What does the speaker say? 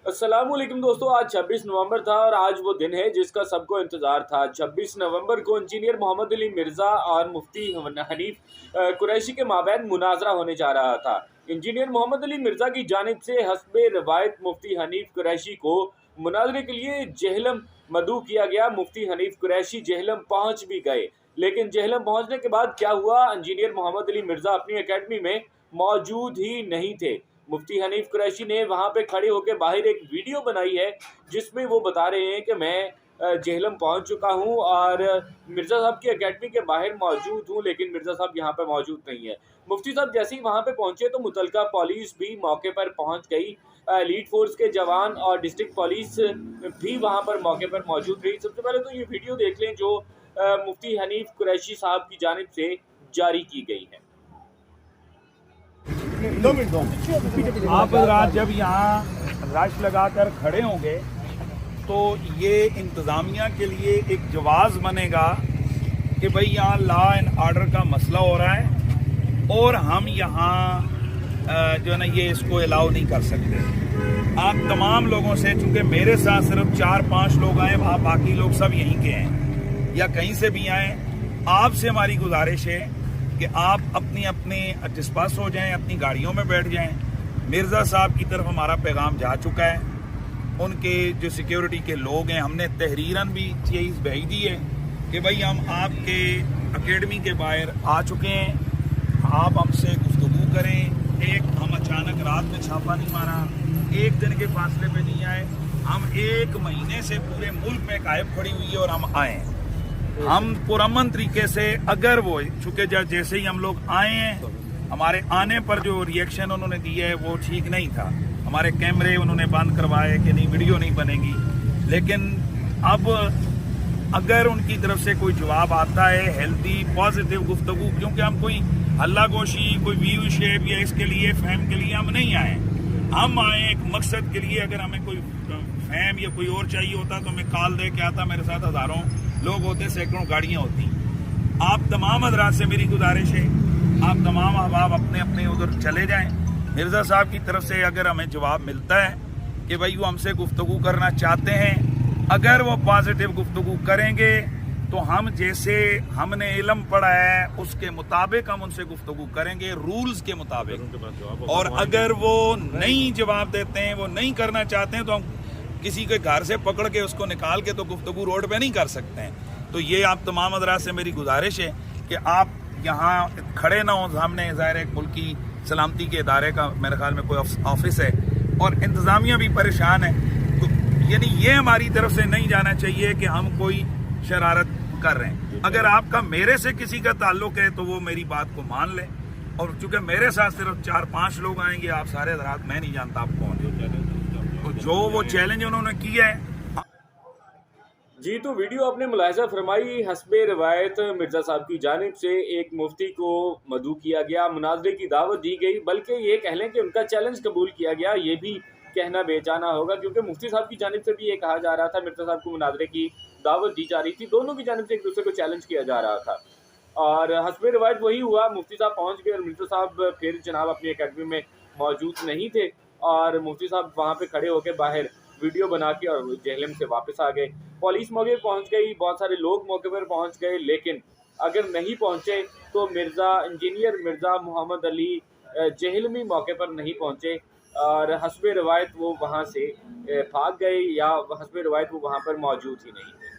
अस्सलामुअलैकुम दोस्तों, आज 26 नवंबर था और आज वो दिन है जिसका सबको इंतजार था। 26 नवंबर को इंजीनियर मोहम्मद अली मिर्जा और मुफ्ती हनीफ कुरैशी के माबैन मुनाजरा होने जा रहा था। इंजीनियर मोहम्मद अली मिर्जा की जानिब से हस्बे रवायत मुफ्ती हनीफ कुरैशी को मुनाजरे के लिए जेहलम मदऊ किया गया। मुफ्ती हनीफ कुरैशी जेहलम पहुंच भी गए, लेकिन जेहलम पहुंचने के बाद क्या हुआ, इंजीनियर मोहम्मद अली मिर्जा अपनी अकेडमी में मौजूद ही नहीं थे। मुफ्ती हनीफ कुरैशी ने वहां पे खड़े होकर बाहर एक वीडियो बनाई है जिसमें वो बता रहे हैं कि मैं जेहलम पहुंच चुका हूं और मिर्ज़ा साहब की एकेडमी के बाहर मौजूद हूं, लेकिन मिर्ज़ा साहब यहां पे मौजूद नहीं है। मुफ्ती साहब जैसे ही वहां पे पहुंचे तो मुतलका पुलिस भी मौके पर पहुंच गई। एलीट फोर्स के जवान और डिस्ट्रिक्ट पुलिस भी वहां पर मौके पर मौजूद रही। सबसे पहले तो ये वीडियो देख लें जो मुफ्ती हनीफ कुरैशी साहब की जानिब से जारी की गई है। आप रात जब यहाँ रश लगाकर खड़े होंगे तो ये इंतज़ामिया के लिए एक जवाज़ बनेगा कि भाई यहाँ लॉ एंड ऑर्डर का मसला हो रहा है और हम यहाँ जो है ना ये इसको अलाउ नहीं कर सकते। आप तमाम लोगों से, चूंकि मेरे साथ सिर्फ 4-5 लोग आए, आप बाकी लोग सब यहीं के हैं या कहीं से भी आए, आपसे हमारी गुजारिश है कि आप अपनी अपनी डिस्पर्स हो जाएं, अपनी गाड़ियों में बैठ जाएं। मिर्ज़ा साहब की तरफ हमारा पैगाम जा चुका है, उनके जो सिक्योरिटी के लोग हैं, हमने तहरीरन भी चीज़ भेज दी है कि भाई हम आपके एकेडमी के बाहर आ चुके हैं, आप हमसे गुफ्तगू करें। एक हम अचानक रात में छापा नहीं मारा, एक दिन के फासले पे नहीं आए, हम 1 महीने से पूरे मुल्क में कायम खड़ी हुई है और हम आए हैं। हम पुरअमन तरीके से, अगर वो चूंकि जैसे ही हम लोग आए हैं, हमारे आने पर जो रिएक्शन उन्होंने दिया है वो ठीक नहीं था। हमारे कैमरे उन्होंने बंद करवाए कि नहीं वीडियो नहीं बनेगी, लेकिन अब अगर उनकी तरफ से कोई जवाब आता है हेल्दी पॉजिटिव गुफ्तगू, क्योंकि हम कोई हल्ला गोशी, कोई व्यू शेप या इसके लिए फैम के लिए हम नहीं आए, हम आए एक मकसद के लिए। अगर हमें कोई फैम या कोई और चाहिए होता तो हमें कॉल दे के आता, मेरे साथ हजारों लोग होते, सैकड़ों गाड़ियां होती। आप तमाम हजरात से मेरी गुजारिश है, आप तमाम अहबाब अपने अपने उधर चले जाएं। मिर्ज़ा साहब की तरफ से अगर हमें जवाब मिलता है कि भाई वो हमसे गुफ्तगू करना चाहते हैं, अगर वो पॉजिटिव गुफ्तगू करेंगे तो हम जैसे हमने इल्म पढ़ा है उसके मुताबिक हम उनसे गुफ्तगू करेंगे, रूल्स के मुताबिक। और अगर वो नहीं जवाब देते हैं, वो नहीं करना चाहते हैं, तो हम किसी के घर से पकड़ के उसको निकाल के तो गुफ्तगू रोड पे नहीं कर सकते हैं। तो ये आप तमाम हज़रात से मेरी गुजारिश है कि आप यहाँ खड़े ना हो सामने। ज़ाहिर एक मुल्क की सलामती के इदारे का मेरे ख्याल में कोई ऑफिस है और इंतज़ामिया भी परेशान है, तो यानी ये हमारी तरफ से नहीं जाना चाहिए कि हम कोई शरारत कर रहे हैं। अगर आपका मेरे से किसी का ताल्लुक है तो वो मेरी बात को मान लें, और चूंकि मेरे साथ सिर्फ 4-5 लोग आएंगे, आप सारे हज़रात, मैं नहीं जानता आप कौन है, तो जो वो चैलेंज उन्होंने किया है। जी, तो वीडियो आपने मुलाहिज़ा फरमाई, हस्बे रवायत मिर्ज़ा साहब की जानिब से एक मुफ्ती को मदऊ किया गया, मुनाजरे की दावत दी गई, बल्कि ये कह लें कि उनका चैलेंज कबूल किया गया, ये भी कहना बेचाना होगा, क्योंकि मुफ्ती साहब की जानिब से भी ये कहा जा रहा था, मिर्ज़ा साहब को मुनाजरे की दावत दी जा रही थी, दोनों की जानिब से एक दूसरे को चैलेंज किया जा रहा था। और हस्बे रवायत वही हुआ, मुफ्ती साहब पहुँच गए और मिर्ज़ा साहब फिर जनाब अपनी अकेडमी में मौजूद नहीं थे और मुफ्ती साहब वहाँ पे खड़े होकर बाहर वीडियो बना के और जेहलम से वापस आ गए। पुलिस मौके पर पहुंच गई, बहुत सारे लोग मौके पर पहुंच गए, लेकिन अगर नहीं पहुंचे तो इंजीनियर मिर्ज़ा मोहम्मद अली जेहलमी मौके पर नहीं पहुंचे और हस्बे रवायत वो वहां से भाग गए, या हस्बे रवायत वो वहां पर मौजूद ही नहीं थे।